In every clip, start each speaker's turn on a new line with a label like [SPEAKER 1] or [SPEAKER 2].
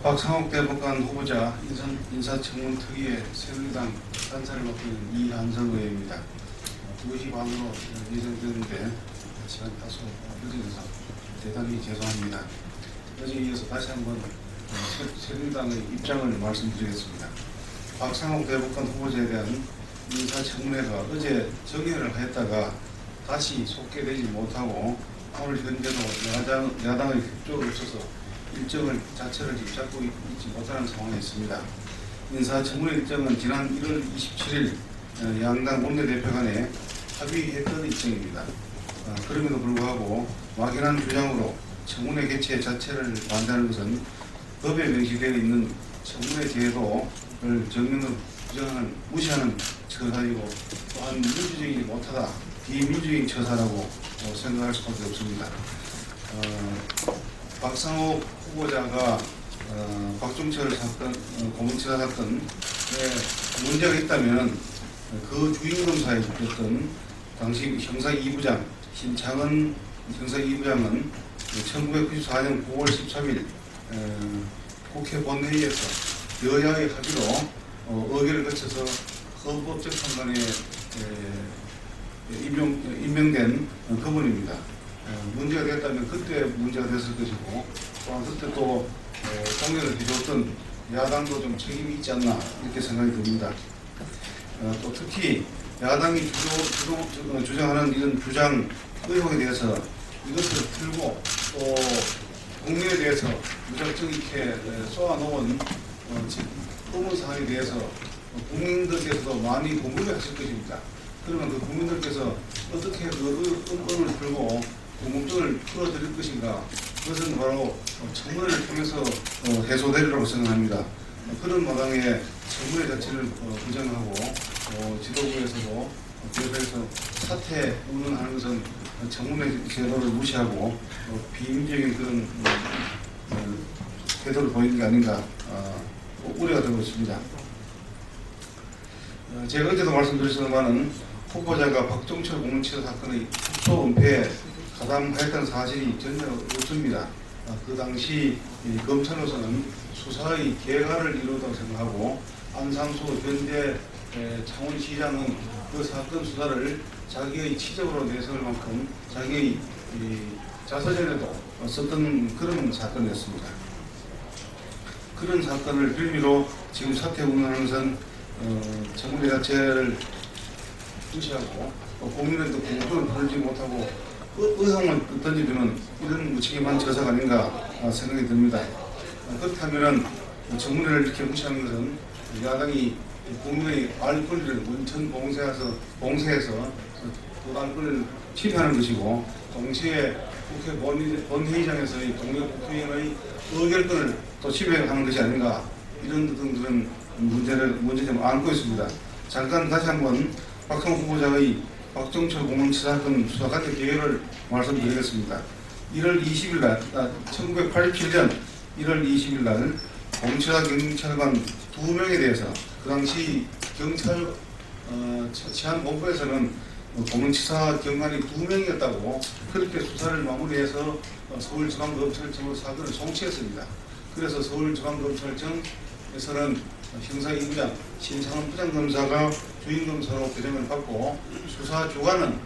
[SPEAKER 1] 박상욱 대법관 후보자 인사청문 특위의 새누리당 단사를 맡고 있는 이한성 의원입니다. 2시 반으로 예정되는데 시간 다소 늦어져서 대단히 죄송합니다. 어제 이어서 다시 한번 새누리당의 입장을 말씀드리겠습니다. 박상욱 대법관 후보자에 대한 인사청문회가 어제 정회를 하였다가 다시 속개되지 못하고 오늘 현재도 야당의 협조를 없어서 일정을 자체를 잡고 있지 못하는 상황에 있습니다. 인사청문회 일정은 지난 1월 27일 양당 원내대표 간에 합의했던 일정입니다. 그럼에도 불구하고 막연한 주장으로 청문회 개최 자체를 반대하는 것은 법에 명시되어 있는 청문회 제도를 정면으로 부정하는 무시하는 처사이고 또한 민주적이지 못하다 비민주적인 처사라고 생각할 수밖에 없습니다. 박상욱 후보자가 박종철 사건, 고문치사 사건에 문제가 있다면 그 주인 검사였던 당시 형사 2부장 신창은 형사 2부장은 1994년 9월 13일 국회 본회의에서 여야의 합의로 의결을 거쳐서 헌법재판관에 임명된 그분입니다. 문제가 됐다면 그때 문제가 됐을 것이고 또한 그때 또 공연을 해줬던 야당도 좀 책임이 있지 않나 이렇게 생각이 듭니다. 또 특히 야당이 주장하는 이런 주장 의혹에 대해서 이것을 풀고 또 국민에 대해서 무작정 이렇게 쏘아놓은 의문 사항에 대해서 국민들께서도 많이 궁금해하실 것입니다. 그러면 그 국민들께서 어떻게 그 의문을 풀고 궁금증을 풀어드릴 것인가, 그것은 바로 청문회를 통해서 해소되리라고 생각합니다. 그런 마당에 청문회 자체를 부정하고 지도부에서도 대표에서 사퇴 운운하는 것은 청문회 제도를 무시하고 비민주적인 그런 태도를 보이는 게 아닌가 우려가 되고 있습니다. 제가 어제도 말씀드렸지만은 후보자가 박종철 고문치사 사건의 축소 은폐에 가담하였다는 사실이 전혀 없습니다. 그 당시 검찰로서는 수사의 개괄을 이루었다고 생각하고 안상수 현재 창원시장은 그 사건 수사를 자기의 치적으로 내세울 만큼 자기의 자서전에도 썼던 그런 사건이었습니다. 그런 사건을 빌미로 지금 사퇴 운운하는 것은 청문회 자체를 무시하고 국민들도 공정을 풀지 못하고 의혹만 던지주는 이런 무책임한 처사가 아닌가 생각이 듭니다. 그렇다면 청문회를 이렇게 무시하는 것은 야당이 국민의 알 권리를 원천 봉쇄해서 그 알 권리를 침해하는 것이고 동시에 국회 본회의장에서의 동료 국회의원의 의결권을 또 침해하는 것이 아닌가 이런 등들은 문제점을 안고 있습니다. 잠깐 다시 한번 박상욱 후보자의 박종철 고문치사 사건 수사관의 개요를 말씀드리겠습니다. 1월 20일 날, 1987년 1월 20일 날 고문치사 경찰관 2명에 대해서 그 당시 경찰 치안본부에서는 고문치사 경관이 2명이었다고 그렇게 수사를 마무리해서 서울지방검찰청으로 사건을 송치했습니다. 그래서 서울지방검찰청에서는 형사 2부장 신창은 부장검사가 주임검사로 배정을 받고 수사 주관은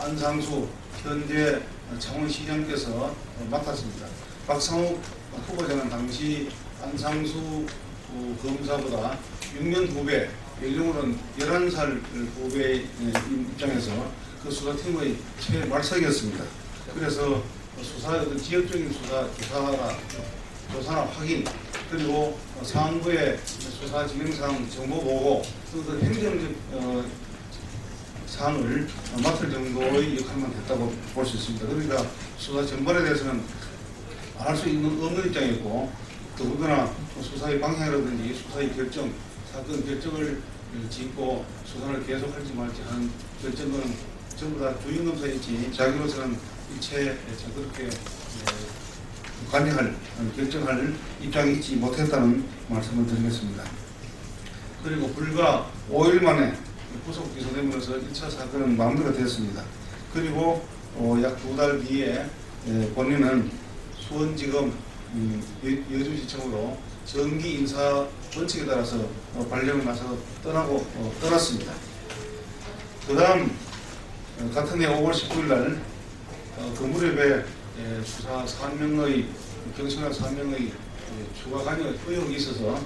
[SPEAKER 1] 안상수 현재 창원시장께서 맡았습니다. 박상욱 후보자는 당시 안상수 검사보다 6년 후배, 연령으로는 11살 후배의 입장에서 그 수사팀의 최말석이었습니다. 그래서 지역적인 조사나 확인, 그리고 상부의 수사 진행상 정보 보고 그 행정적 사항을 맡을 정도의 역할만 했다고 볼 수 있습니다. 그러니까 수사 전반에 대해서는 안 할 수 없는 입장이고 더군다나 수사의 방향이라든지 수사의 결정, 사건 결정을 짓고 수사를 계속할지 말지 하는 결정은 전부 다 주임검사이지 자기로서는 일체 그렇게 결정할 입장이 있지 못했다는 말씀을 드리겠습니다. 그리고 불과 5일 만에 구속 기소되면서 1차 사건은 마무리가 됐습니다. 그리고 약 2달 뒤에 본인은 수원지검 여주시청으로 정기 인사 원칙에 따라서 발령을 나서 떠났습니다. 그 다음 같은 해 5월 19일 날 건물협의 수사 3명의 경찰관 3명의 추가 관여 의혹이 있어서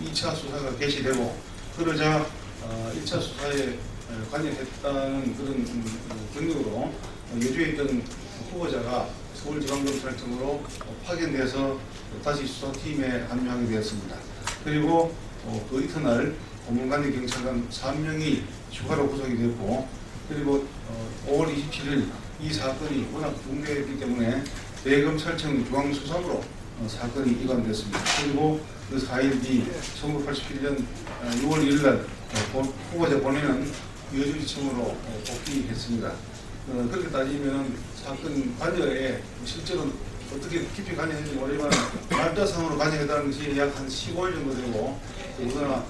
[SPEAKER 1] 2차 수사가 개시되고 그러자 1차 수사에 관여했다는 그런 경력으로 여주에 있던 후보자가 서울지방검찰청으로 파견돼서 다시 수사팀에 합류하게 되었습니다. 그리고 그 이튿날 고문관리 경찰관 3명이 추가로 구속이 됐고 그리고 5월 27일 이 사건이 워낙 중대했기 때문에 대검찰청 중앙수사부로 사건이 이관됐습니다. 그리고 그 4일 뒤 1987년 6월 1일 날 후보자 본인은 여주지청으로 복귀했습니다. 그렇게 따지면 사건 관여에 실제로 어떻게 깊이 관여했는지 모르지만 날짜상으로 관여했다는 것이 약 한 15일 정도 되고 그러나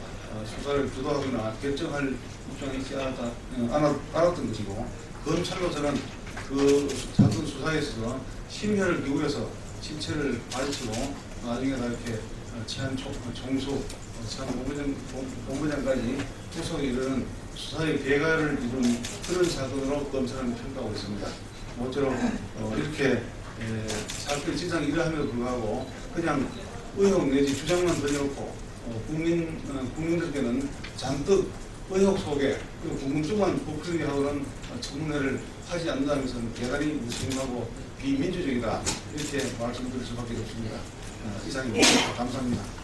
[SPEAKER 1] 수사를 주도하거나 결정할 입장이 있지 않았던 것이고 검찰로서는 그 사건 수사에 있어서 심혈을 기울여서 실체를 밝히고 나중에 다 이렇게 총수, 본부장까지 후속에 이르는 수사의 대가를 이룬 그런 사건으로 검찰은 평가하고 있습니다. 모쪼록 이렇게 사건의 진상이 이러함에도 불구하고 그냥 의혹 내지 주장만 던져놓고 국민들께는 잔뜩 의혹 속에 궁금증만 부풀리하고는 청문회를 하지 않는다는 것은 대단히 무책임하고 비민주적이다 이렇게 말씀드릴 수밖에 없습니다. 이상입니다. 감사합니다.